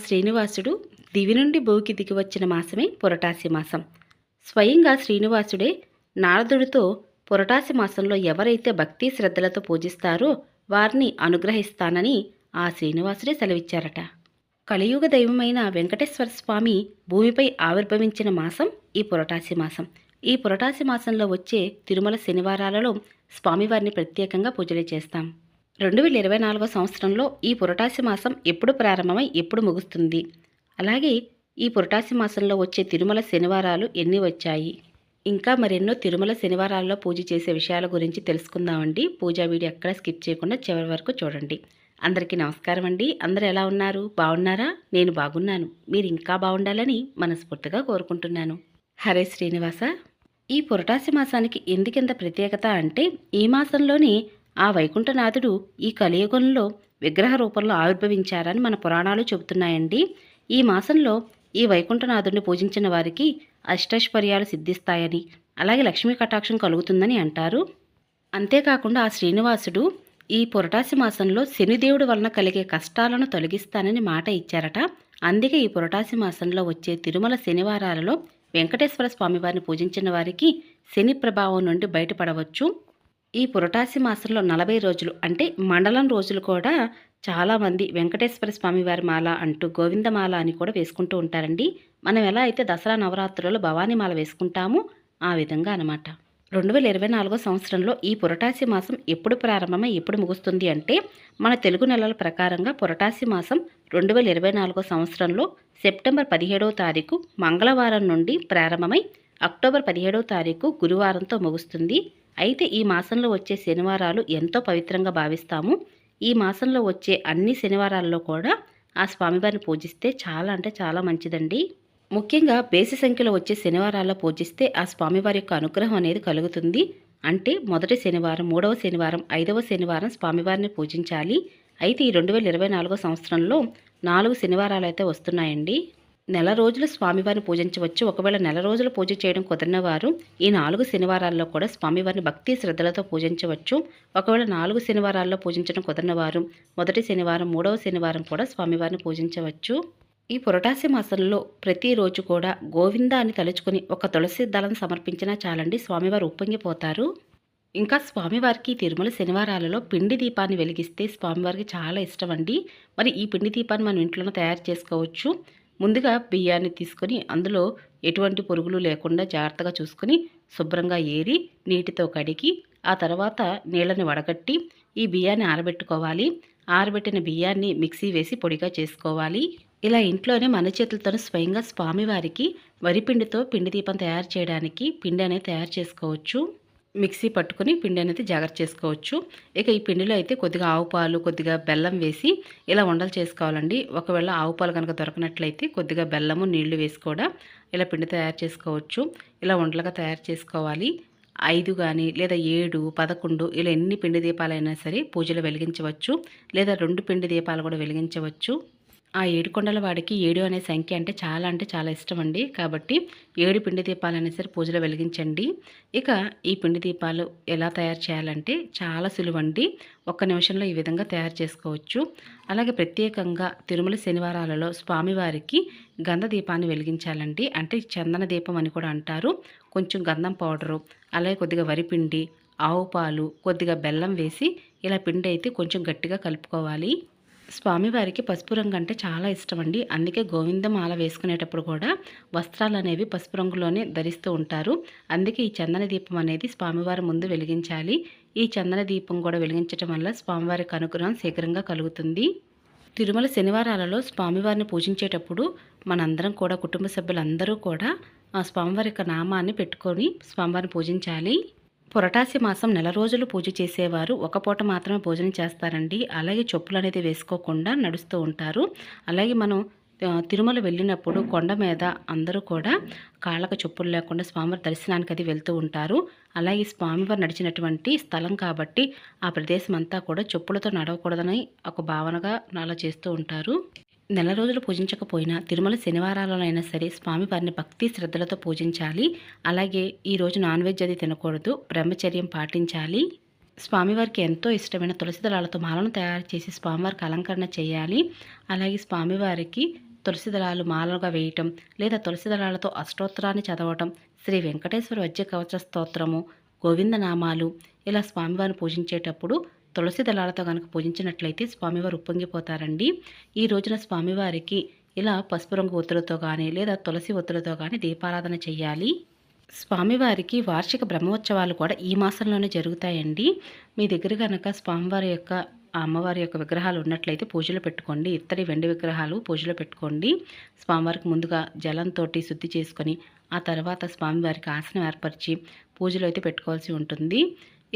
శ్రీనివాసుడు దివి నుండి భూకి దిగివచ్చిన మాసమే పురటాసి మాసం. స్వయంగా శ్రీనివాసుడే నారదుడితో పురటాసి మాసంలో ఎవరైతే భక్తి శ్రద్ధలతో పూజిస్తారో వారిని అనుగ్రహిస్తానని ఆ శ్రీనివాసుడే సెలవిచ్చారట. కలియుగ దైవమైన వెంకటేశ్వర స్వామి భూమిపై ఆవిర్భవించిన మాసం ఈ పురటాసి మాసం. ఈ పురటాసి మాసంలో వచ్చే తిరుమల శనివారాలలో స్వామివారిని ప్రత్యేకంగా పూజలు చేస్తాం. 2024 సంవత్సరంలో ఈ పురటాసి మాసం ఎప్పుడు ప్రారంభమై ఎప్పుడు ముగుస్తుంది, అలాగే ఈ పురటాసి మాసంలో వచ్చే తిరుమల శనివారాలు ఎన్ని వచ్చాయి, ఇంకా మరెన్నో తిరుమల శనివారాల్లో పూజ చేసే విషయాల గురించి తెలుసుకుందామండి. పూజా వీడియో ఎక్కడ స్కిప్ చేయకుండా చివరి వరకు చూడండి. అందరికీ నమస్కారం అండి. అందరూ ఎలా ఉన్నారు? బాగున్నారా? నేను బాగున్నాను. మీరు ఇంకా బాగుండాలని మనస్ఫూర్తిగా కోరుకుంటున్నాను. హరే శ్రీనివాస. ఈ పురటాసి మాసానికి ఎందుకెంత ప్రత్యేకత అంటే, ఈ మాసంలోనే ఆ వైకుంఠనాథుడు ఈ కలియుగంలో విగ్రహ రూపంలో ఆవిర్భవించారని మన పురాణాలు చెబుతున్నాయండి. ఈ మాసంలో ఈ వైకుంఠనాథుడిని పూజించిన వారికి అష్టైశ్వర్యాలు సిద్ధిస్తాయని, అలాగే లక్ష్మీ కటాక్షం కలుగుతుందని అంటారు. అంతేకాకుండా ఆ శ్రీనివాసుడు ఈ పురటాసి మాసంలో శనిదేవుడి వలన కలిగే కష్టాలను తొలగిస్తానని మాట ఇచ్చారట. అందుకే ఈ పురటాసి మాసంలో వచ్చే తిరుమల శనివారాలలో వెంకటేశ్వర స్వామివారిని పూజించిన వారికి శని ప్రభావం నుండి బయటపడవచ్చు. ఈ పురటాసి మాసంలో 40 రోజులు అంటే మండలం రోజులు కూడా చాలామంది వెంకటేశ్వర స్వామివారి మాల అంటూ గోవిందమాల అని కూడా వేసుకుంటూ ఉంటారండి. మనం ఎలా అయితే దసరా నవరాత్రులలో భవానీ మాల వేసుకుంటామో ఆ విధంగా అనమాట. 2024 సంవత్సరంలో ఈ పురటాసి మాసం ఎప్పుడు ప్రారంభమై ఎప్పుడు ముగుస్తుంది అంటే, మన తెలుగు నెలల ప్రకారంగా పురటాసి మాసం 2024 సంవత్సరంలో సెప్టెంబర్ 17వ తారీఖు మంగళవారం నుండి ప్రారంభమై అక్టోబర్ 17వ తారీఖు గురువారంతో ముగుస్తుంది. అయితే ఈ మాసంలో వచ్చే శనివారాలు ఎంతో పవిత్రంగా భావిస్తాము. ఈ మాసంలో వచ్చే అన్ని శనివారాల్లో కూడా ఆ స్వామివారిని పూజిస్తే చాలా అంటే చాలా మంచిదండి. ముఖ్యంగా బేసి సంఖ్యలో వచ్చే శనివారాల్లో పూజిస్తే ఆ స్వామివారి యొక్క అనుగ్రహం అనేది కలుగుతుంది. అంటే మొదటి శనివారం, 3వ శనివారం, 5వ శనివారం స్వామివారిని పూజించాలి. అయితే ఈ 2024 సంవత్సరంలో 4 శనివారాలు అయితే వస్తున్నాయండి. నెల రోజులు స్వామివారిని పూజించవచ్చు. ఒకవేళ నెల రోజులు పూజ చేయడం కుదిరిన వారు ఈ 4 శనివారాల్లో కూడా స్వామివారిని భక్తి శ్రద్ధలతో పూజించవచ్చు. ఒకవేళ 4 శనివారాల్లో పూజించడం కుదిరిన వారు మొదటి శనివారం, 3వ శనివారం కూడా స్వామివారిని పూజించవచ్చు. ఈ పురటాసి మాసంలో ప్రతిరోజు కూడా గోవింద అని తలుచుకుని ఒక తులసి దళం సమర్పించినా చాలండి, స్వామివారు ఉప్పొంగిపోతారు. ఇంకా స్వామివారికి తిరుమల శనివారాలలో పిండి దీపాన్ని వెలిగిస్తే స్వామివారికి చాలా ఇష్టం అండి. మరి ఈ పిండి దీపాన్ని మనం ఇంట్లోనే తయారు చేసుకోవచ్చు. ముందుగా బియ్యాన్ని తీసుకొని అందులో ఎటువంటి పురుగులు లేకుండా జాగ్రత్తగా చూసుకొని శుభ్రంగా ఏరి నీటితో కడిగి ఆ తర్వాత నీళ్ళని వడగట్టి ఈ బియ్యాన్ని ఆరబెట్టుకోవాలి. ఆరబెట్టిన బియ్యాన్ని మిక్సీ వేసి పొడిగా చేసుకోవాలి. ఇలా ఇంట్లోనే మన చేతులతో స్వయంగా స్వామివారికి వరిపిండితో పిండి దీపం తయారు చేయడానికి పిండి అనేది తయారు చేసుకోవచ్చు. మిక్సీ పట్టుకుని పిండి అనేది జాగ్రత్త చేసుకోవచ్చు. ఇక ఈ పిండిలో అయితే కొద్దిగా ఆవు పాలు, కొద్దిగా బెల్లం వేసి ఇలా ఉండలు చేసుకోవాలండి. ఒకవేళ ఆవు పాలు కనుక దొరకనట్లయితే కొద్దిగా బెల్లము, నీళ్లు వేసి కూడా ఇలా పిండి తయారు చేసుకోవచ్చు. ఇలా ఉండలుగా తయారు చేసుకోవాలి. 5 కానీ లేదా 7, 11 ఇలా ఎన్ని పిండి దీపాలైనా సరే పూజలు వెలిగించవచ్చు. లేదా 2 పిండి దీపాలు కూడా వెలిగించవచ్చు. ఆ 7 కొండల వాడికి 7 అనే సంఖ్య అంటే చాలా ఇష్టం అండి. కాబట్టి 7 పిండి దీపాలైనా సరే పూజలో వెలిగించండి. ఇక ఈ పిండి దీపాలు ఎలా తయారు చేయాలంటే చాలా సులువండి. ఒక్క నిమిషంలో ఈ విధంగా తయారు చేసుకోవచ్చు. అలాగే ప్రత్యేకంగా తిరుమల శనివారాలలో స్వామివారికి గంధ దీపాన్ని వెలిగించాలండి. అంటే చందన దీపం అని కూడా అంటారు. కొంచెం గంధం పౌడరు, అలాగే కొద్దిగా వరిపిండి, ఆవు పాలు, కొద్దిగా బెల్లం వేసి ఇలా పిండి అయితే కొంచెం గట్టిగా కలుపుకోవాలి. స్వామివారికి పసుపు రంగు అంటే చాలా ఇష్టం అండి. అందుకే గోవిందమాల వేసుకునేటప్పుడు కూడా వస్త్రాలు అనేవి పసుపు రంగులోనే ధరిస్తూ ఉంటారు. అందుకే ఈ చందన దీపం అనేది స్వామివారి ముందు వెలిగించాలి. ఈ చందన దీపం కూడా వెలిగించడం వల్ల స్వామివారికి అనుగ్రహం శీఘ్రంగా కలుగుతుంది. తిరుమల శనివారాలలో స్వామివారిని పూజించేటప్పుడు మనందరం కూడా, కుటుంబ సభ్యులందరూ కూడా ఆ స్వామివారి యొక్క నామాన్ని పెట్టుకొని స్వామివారిని పూజించాలి. పురటాసి మాసం నెల రోజులు పూజ చేసేవారు ఒక పూట మాత్రమే భోజనం చేస్తారండి. అలాగే చెప్పులు అనేది వేసుకోకుండా నడుస్తూ ఉంటారు. అలాగే మనం తిరుమల వెళ్ళినప్పుడు కొండ మీద అందరూ కూడా కాళ్ళకు చెప్పులు లేకుండా స్వామివారి దర్శనానికి అది వెళ్తూ ఉంటారు. అలాగే స్వామివారు నడిచినటువంటి స్థలం కాబట్టి ఆ ప్రదేశం అంతా కూడా చెప్పులతో నడవకూడదని ఒక భావనగా అలా చేస్తూ ఉంటారు. నెల రోజులు పూజించకపోయినా తిరుమల శనివారాలైనా సరే స్వామివారిని భక్తి శ్రద్ధలతో పూజించాలి. అలాగే ఈరోజు నాన్ వెజ్ అది తినకూడదు, బ్రహ్మచర్యం పాటించాలి. స్వామివారికి ఎంతో ఇష్టమైన తులసి దళాలతో మాలను తయారు చేసి స్వామివారికి అలంకరణ చేయాలి. అలాగే స్వామివారికి తులసి దళాలు మాలగా వేయటం, లేదా తులసి దళాలతో అష్టోత్తరాన్ని చదవటం, శ్రీ వెంకటేశ్వర వజ్ర కవచ స్తోత్రము, గోవిందనామాలు ఇలా స్వామివారిని పూజించేటప్పుడు తులసి దళాలతో కనుక పూజించినట్లయితే స్వామివారు ఉప్పొంగిపోతారండి. ఈ రోజున స్వామివారికి ఇలా పసుపు రంగు ఒత్తులతో కానీ లేదా తులసి ఒత్తులతో కానీ దీపారాధన చేయాలి. స్వామివారికి వార్షిక బ్రహ్మోత్సవాలు కూడా ఈ మాసంలోనే జరుగుతాయండి. మీ దగ్గర కనుక స్వామివారి యొక్క అమ్మవారి యొక్క విగ్రహాలు ఉన్నట్లయితే పూజలు పెట్టుకోండి. ఇత్తడి వెండి విగ్రహాలు పూజలో పెట్టుకోండి. స్వామివారికి ముందుగా జలంతో శుద్ధి చేసుకొని ఆ తర్వాత స్వామివారికి ఆసనం ఏర్పరిచి పూజలు అయితే పెట్టుకోవాల్సి ఉంటుంది.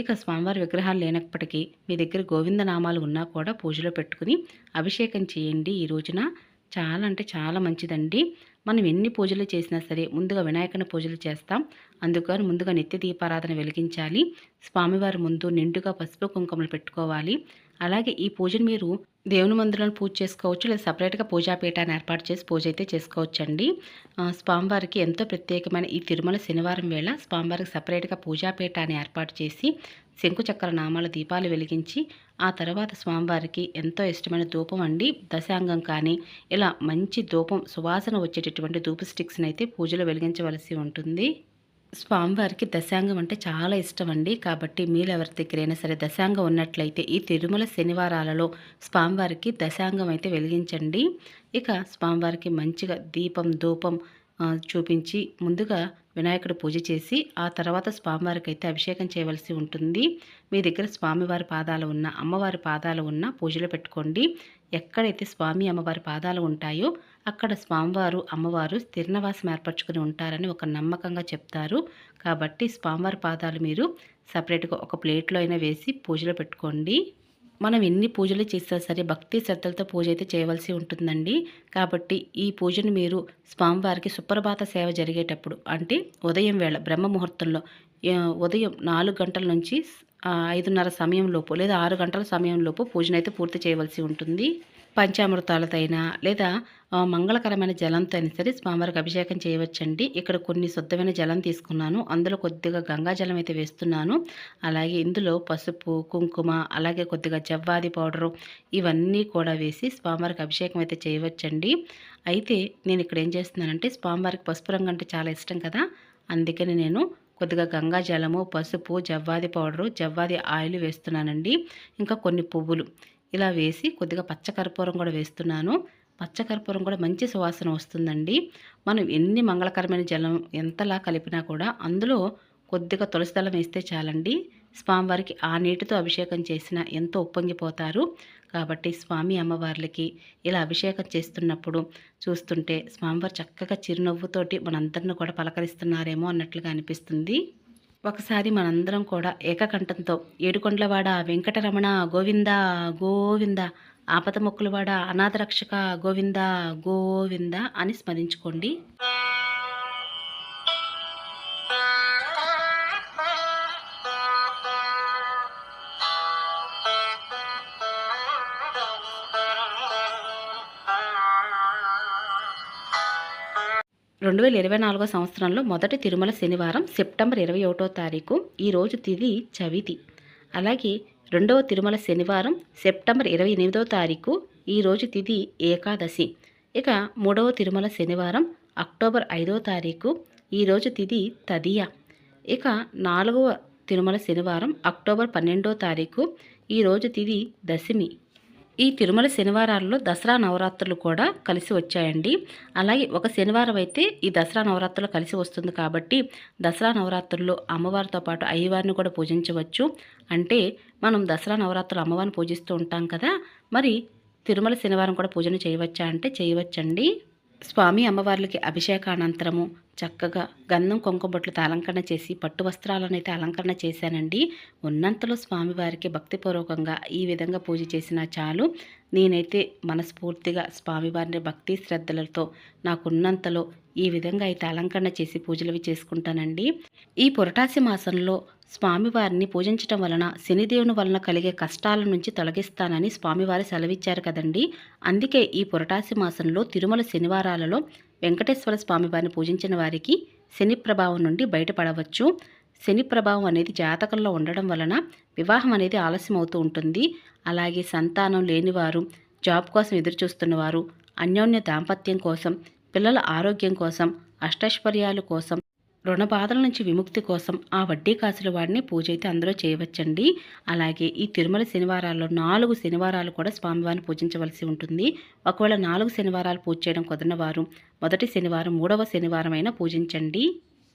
ఇక స్వామివారి విగ్రహాలు లేనప్పటికీ మీ దగ్గర గోవిందనామాలు ఉన్నా కూడా పూజలో పెట్టుకుని అభిషేకం చేయండి. ఈ రోజున చాలా అంటే చాలా మంచిదండి. మనం ఎన్ని పూజలు చేసినా సరే ముందుగా వినాయకుని పూజలు చేస్తాం. అందుకని ముందుగా నిత్య దీపారాధన వెలిగించాలి. స్వామివారి ముందు నిండుగా పసుపు కుంకుమలు పెట్టుకోవాలి. అలాగే ఈ పూజను మీరు దేవుని మందిరంలో పూజ చేసుకోవచ్చు, లేదా సపరేట్గా పూజాపీఠాన్ని ఏర్పాటు చేసి పూజ అయితే చేసుకోవచ్చండి. స్వామివారికి ఎంతో ప్రత్యేకమైన ఈ తిరుమల శనివారం వేళ స్వామివారికి సపరేట్గా పూజాపీఠాన్ని ఏర్పాటు చేసి శంకుచక్ర నామాల దీపాలు వెలిగించి ఆ తర్వాత స్వామివారికి ఎంతో ఇష్టమైన ధూపం అండి, దశాంగం కానీ ఇలా మంచి ధూపం సువాసన వచ్చేటటువంటి ధూప స్టిక్స్ని అయితే పూజలో వెలిగించవలసి ఉంటుంది. స్వామివారికి దశాంగం అంటే చాలా ఇష్టం అండి. కాబట్టి మీరు ఎవరి దగ్గరైనా సరే దశాంగం ఉన్నట్లయితే ఈ తిరుమల శనివారాలలో స్వామివారికి దశాంగం అయితే వెలిగించండి. ఇక స్వామివారికి మంచిగా దీపం ధూపం చూపించి ముందుగా వినాయకుడు పూజ చేసి ఆ తర్వాత స్వామివారికి అయితే అభిషేకం చేయవలసి ఉంటుంది. మీ దగ్గర స్వామివారి పాదాలు ఉన్న అమ్మవారి పాదాలు ఉన్న పూజలో పెట్టుకోండి. ఎక్కడైతే స్వామి అమ్మవారి పాదాలు ఉంటాయో అక్కడ స్వామివారు అమ్మవారు స్థిరనివాసం ఏర్పరచుకుని ఉంటారని ఒక నమ్మకంగా చెప్తారు. కాబట్టి స్వామివారి పాదాలు మీరు సపరేట్గా ఒక ప్లేట్లో అయినా వేసి పూజలో పెట్టుకోండి. మనం ఎన్ని పూజలు చేసినా సరే భక్తి శ్రద్ధలతో పూజ అయితే చేయవలసి ఉంటుందండి. కాబట్టి ఈ పూజను మీరు స్వామివారికి సుప్రభాత సేవ జరిగేటప్పుడు అంటే ఉదయం వేళ బ్రహ్మ ముహూర్తంలో ఉదయం 4 గంటల నుంచి 5:30 సమయంలోపు లేదా 6 గంటల సమయంలోపు పూజనైతే పూర్తి చేయవలసి ఉంటుంది. పంచామృతాలతైనా లేదా మంగళకరమైన జలంతో అయినా సరే స్వామివారికి అభిషేకం చేయవచ్చండి. ఇక్కడ కొన్ని శుద్ధమైన జలం తీసుకున్నాను. అందులో కొద్దిగా గంగాజలం అయితే వేస్తున్నాను. అలాగే ఇందులో పసుపు కుంకుమ అలాగే కొద్దిగా జవ్వాది పౌడరు ఇవన్నీ కూడా వేసి స్వామివారికి అభిషేకం అయితే చేయవచ్చండి. అయితే నేను ఇక్కడ ఏం చేస్తున్నానంటే స్వామివారికి పసుపు రంగు అంటే చాలా ఇష్టం కదా, అందుకని నేను కొద్దిగా గంగాజలము పసుపు జవ్వాది పౌడరు జవ్వాది ఆయిల్ వేస్తున్నానండి. ఇంకా కొన్ని పువ్వులు ఇలా వేసి కొద్దిగా పచ్చకర్పూరం కూడా వేస్తున్నాను. పచ్చకర్పూరం కూడా మంచి సువాసన వస్తుందండి. మనం ఎన్ని మంగళకరమైన జలం ఎంతలా కలిపినా కూడా అందులో కొద్దిగా తులసి దళం వేస్తే చాలండి. స్వామివారికి ఆ నీటితో అభిషేకం చేసినా ఎంతో ఉప్పొంగిపోతారు. కాబట్టి స్వామి అమ్మవార్లకి ఇలా అభిషేకం చేస్తున్నప్పుడు చూస్తుంటే స్వామివారు చక్కగా చిరునవ్వుతోటి మనందరిని కూడా పలకరిస్తున్నారేమో అన్నట్లుగా అనిపిస్తుంది. ఒకసారి మనందరం కూడా ఏకకంఠంతో ఏడుకొండలవాడ వెంకటరమణ గోవింద గోవింద ఆపద మొక్కులవాడ అనాథరక్షక గోవింద గోవింద అని స్మరించుకోండి. 2024 సంవత్సరంలో మొదటి తిరుమల శనివారం సెప్టెంబర్ 21వ తారీఖు. ఈరోజు తిథి చవితి. అలాగే రెండవ తిరుమల శనివారం సెప్టెంబర్ 28వ తారీఖు. ఈరోజు తిథి ఏకాదశి. ఇక మూడవ తిరుమల శనివారం అక్టోబర్ 5వ తారీఖు. ఈరోజు తిథి తదియ. ఇక నాలుగవ తిరుమల శనివారం అక్టోబర్ 12వ తారీఖు. ఈరోజు తిథి దశమి. ఈ తిరుమల శనివారాల్లో దసరా నవరాత్రులు కూడా కలిసి వచ్చాయండి. అలాగే ఒక శనివారం అయితే ఈ దసరా నవరాత్రులు కలిసి వస్తుంది కాబట్టి దసరా నవరాత్రుల్లో అమ్మవారితో పాటు అయ్యవారిని కూడా పూజించవచ్చు. అంటే మనం దసరా నవరాత్రులు అమ్మవారిని పూజిస్తూ ఉంటాం కదా, మరి తిరుమల శనివారం కూడా పూజను చేయవచ్చా అంటే చేయవచ్చండి. స్వామి అమ్మవార్లకి అభిషేకానంతరము చక్కగా గంధం కుంకుమ బొట్లతో అలంకరణ చేసి పట్టు వస్త్రాలను అయితే అలంకరణ చేశానండి. ఉన్నంతలో స్వామివారికి భక్తిపూర్వకంగా ఈ విధంగా పూజ చేసినా చాలు. నేనైతే మనస్ఫూర్తిగా స్వామివారిని భక్తి శ్రద్ధలతో నాకున్నంతలో ఈ విధంగా అయితే అలంకరణ చేసి పూజలు చేసుకుంటానండి. ఈ పురటాసి మాసంలో స్వామివారిని పూజించటం వలన శనిదేవుని వలన కలిగే కష్టాల నుంచి తొలగిస్తానని స్వామివారి సెలవిచ్చారు కదండి. అందుకే ఈ పురటాసి మాసంలో తిరుమల శనివారాలలో వెంకటేశ్వర స్వామివారిని పూజించిన వారికి శని ప్రభావం నుండి బయటపడవచ్చు. శని ప్రభావం అనేది జాతకంలో ఉండడం వలన వివాహం అనేది ఆలస్యం అవుతూ ఉంటుంది. అలాగే సంతానం లేనివారు, జాబ్ కోసం ఎదురు చూస్తున్నవారు, అన్యోన్య దాంపత్యం కోసం, పిల్లల ఆరోగ్యం కోసం, అష్టైశ్వర్యాల కోసం, రుణ బాధల నుంచి విముక్తి కోసం ఆ వడ్డీ కాసుల వాడిని పూజ అయితే అందరూ చేయవచ్చండి. అలాగే ఈ తిరుమల శనివారాల్లో 4 శనివారాలు కూడా స్వామివారిని పూజించవలసి ఉంటుంది. ఒకవేళ 4 శనివారాలు పూజ చేయడం కుదరని వారు మొదటి శనివారం, 3వ శనివారం అయినా పూజించండి.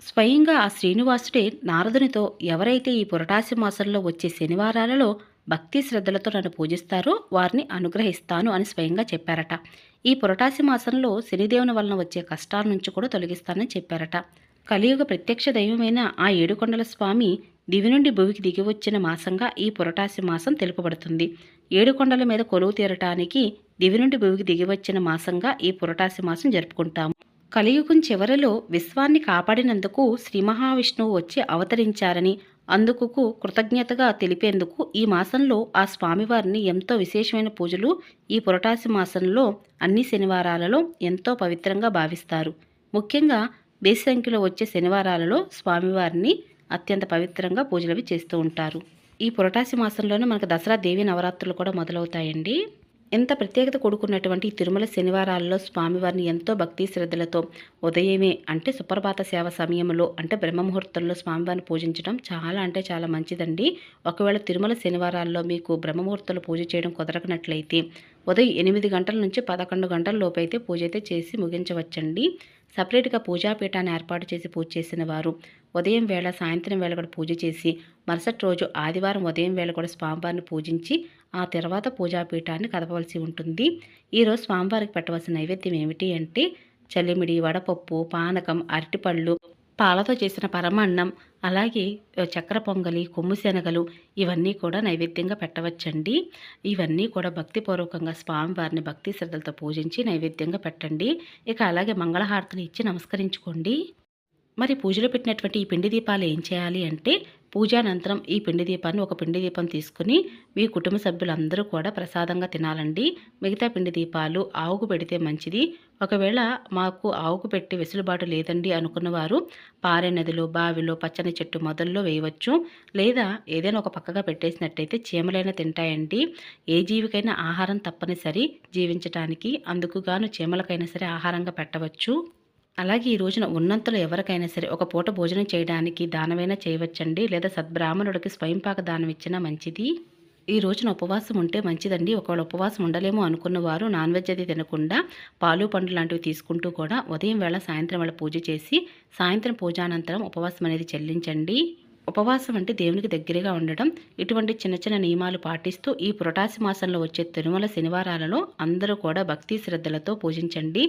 స్వయంగా ఆ శ్రీనివాసుడే నారదునితో ఎవరైతే ఈ పురటాసి మాసంలో వచ్చే శనివారాలలో భక్తి శ్రద్ధలతో నన్ను పూజిస్తారో వారిని అనుగ్రహిస్తాను అని స్వయంగా చెప్పారట. ఈ పురటాసి మాసంలో శనిదేవుని వలన వచ్చే కష్టాల నుంచి కూడా తొలగిస్తానని చెప్పారట. కలియుగ ప్రత్యక్ష దైవమైన ఆ ఏడుకొండల స్వామి దివి నుండి భూమికి దిగివచ్చిన మాసంగా ఈ పురటాసి మాసం తెలుపబడుతుంది. ఏడుకొండల మీద కొలువు తీరటానికి దివి నుండి భూమికి దిగివచ్చిన మాసంగా ఈ పురటాసి మాసం జరుపుకుంటాము. కలియుగం చివరిలో విశ్వాన్ని కాపాడినందుకు శ్రీ మహావిష్ణువు వచ్చి అవతరించారని, అందుకు కృతజ్ఞతగా తెలిపేందుకు ఈ మాసంలో ఆ స్వామివారిని ఎంతో విశేషమైన పూజలు ఈ పురటాసి మాసంలో అన్ని శనివారాలలో ఎంతో పవిత్రంగా భావిస్తారు. ముఖ్యంగా బేసి సంఖ్యలో వచ్చే శనివారాలలో స్వామివారిని అత్యంత పవిత్రంగా పూజలవి చేస్తూ ఉంటారు. ఈ పురటాసి మాసంలోనే మనకు దసరా దేవి నవరాత్రులు కూడా మొదలవుతాయండి. ఎంత ప్రత్యేకత కూడుకున్నటువంటి ఈ తిరుమల శనివారాల్లో స్వామివారిని ఎంతో భక్తి శ్రద్ధలతో ఉదయమే అంటే సుప్రభాత సేవ సమయంలో అంటే బ్రహ్మముహూర్తంలో స్వామివారిని పూజించడం చాలా అంటే చాలా మంచిదండి. ఒకవేళ తిరుమల శనివారాల్లో మీకు బ్రహ్మముహూర్తంలో పూజ చేయడం కుదరకనట్లయితే ఉదయం 8 గంటల నుంచి 11 గంటల లోపు అయితే పూజ అయితే చేసి ముగించవచ్చండి. సపరేట్గా పూజాపీఠాన్ని ఏర్పాటు చేసి పూజ చేసిన వారు ఉదయం వేళ సాయంత్రం వేళ కూడా పూజ చేసి మరుసటి రోజు ఆదివారం ఉదయం వేళ కూడా స్వామివారిని పూజించి ఆ తర్వాత పూజాపీఠాన్ని కదపవలసి ఉంటుంది. ఈరోజు స్వామివారికి పెట్టవలసిన నైవేద్యం ఏమిటి అంటే చల్లిమిడి, వడపప్పు, పానకం, అరటిపళ్ళు, పాలతో చేసిన పరమాన్నం, అలాగే చక్కెర పొంగలి, కొమ్ము శనగలు ఇవన్నీ కూడా నైవేద్యంగా పెట్టవచ్చండి. ఇవన్నీ కూడా భక్తిపూర్వకంగా స్వామివారిని భక్తి శ్రద్ధలతో పూజించి నైవేద్యంగా పెట్టండి. ఇక అలాగే మంగళహారతులు ఇచ్చి నమస్కరించుకోండి. మరి పూజలో పెట్టినటువంటి ఈ పిండి దీపాలు ఏం చేయాలి అంటే పూజానంతరం ఈ పిండి దీపాన్ని ఒక పిండి దీపం తీసుకుని మీ కుటుంబ సభ్యులందరూ కూడా ప్రసాదంగా తినాలండి. మిగతా పిండి దీపాలు ఆవుకు పెడితే మంచిది. ఒకవేళ మాకు ఆవుకు పెట్టి వెసులుబాటు లేదండి అనుకున్నవారు పారే నదిలో, బావిలో, పచ్చని చెట్టు మొదల్లో వేయవచ్చు. లేదా ఏదైనా ఒక పక్కగా పెట్టేసినట్టయితే చీమలైనా తింటాయండి. ఏ జీవికైనా ఆహారం తప్పనిసరి జీవించటానికి, అందుకు గాను చీమలకైనా సరే ఆహారంగా పెట్టవచ్చు. అలాగే ఈ రోజున ఉన్నంతలో ఎవరికైనా సరే ఒక పూట భోజనం చేయడానికి దానమైనా చేయవచ్చండి. లేదా సద్బ్రాహ్మణుడికి స్వయంపాక దానం ఇచ్చినా మంచిది. ఈ రోజున ఉపవాసం ఉంటే మంచిదండి. ఒకవేళ ఉపవాసం ఉండలేమో అనుకున్న వారు నాన్ వెజ్ అది తినకుండా పాలు పండ్లు లాంటివి తీసుకుంటూ కూడా ఉదయం వేళ సాయంత్రం వేళ పూజ చేసి సాయంత్రం పూజానంతరం ఉపవాసం అనేది చెల్లించండి. ఉపవాసం అంటే దేవునికి దగ్గరగా ఉండడం. ఇటువంటి చిన్న చిన్న నియమాలు పాటిస్తూ ఈ పురటాసి మాసంలో వచ్చే తిరుమల శనివారాలలో అందరూ కూడా భక్తి శ్రద్ధలతో పూజించండి.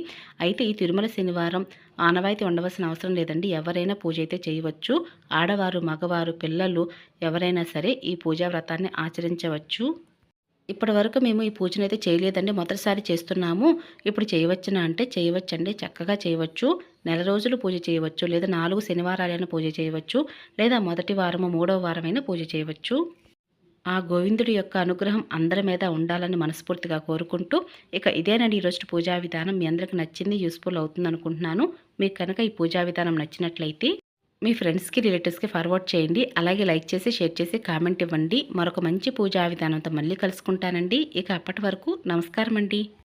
అయితే ఈ తిరుమల శనివారం ఆనవాయితీ ఉండవలసిన అవసరం లేదండి. ఎవరైనా పూజ అయితే చేయవచ్చు. ఆడవారు, మగవారు, పిల్లలు ఎవరైనా సరే ఈ పూజా వ్రతాన్ని ఆచరించవచ్చు. ఇప్పటి వరకు మేము ఈ పూజనైతే చేయలేదండి. మొదటిసారి చేస్తున్నాము. ఇప్పుడు చేయవచ్చునా అంటే చేయవచ్చండి. చక్కగా చేయవచ్చు. నెల రోజులు పూజ చేయవచ్చు. లేదా 4 శనివారాలైనా పూజ చేయవచ్చు. లేదా మొదటి వారము, 3వ వారమైనా పూజ చేయవచ్చు. ఆ గోవిందుడి యొక్క అనుగ్రహం అందరి మీద ఉండాలని మనస్ఫూర్తిగా కోరుకుంటూ ఇక ఇదేనండి ఈరోజు పూజా విధానం. మీ అందరికి నచ్చింది, యూస్ఫుల్ అవుతుంది అనుకుంటున్నాను. మీకు కనుక ఈ పూజా విధానం నచ్చినట్లయితే మీ ఫ్రెండ్స్కి, రిలేటివ్స్కి ఫార్వర్డ్ చేయండి. అలాగే లైక్ చేసి, షేర్ చేసి, కామెంట్ ఇవ్వండి. మరొక మంచి పూజా విధానంతో మళ్ళీ కలుసుకుంటానండి. ఇక అప్పటి వరకు నమస్కారం అండి.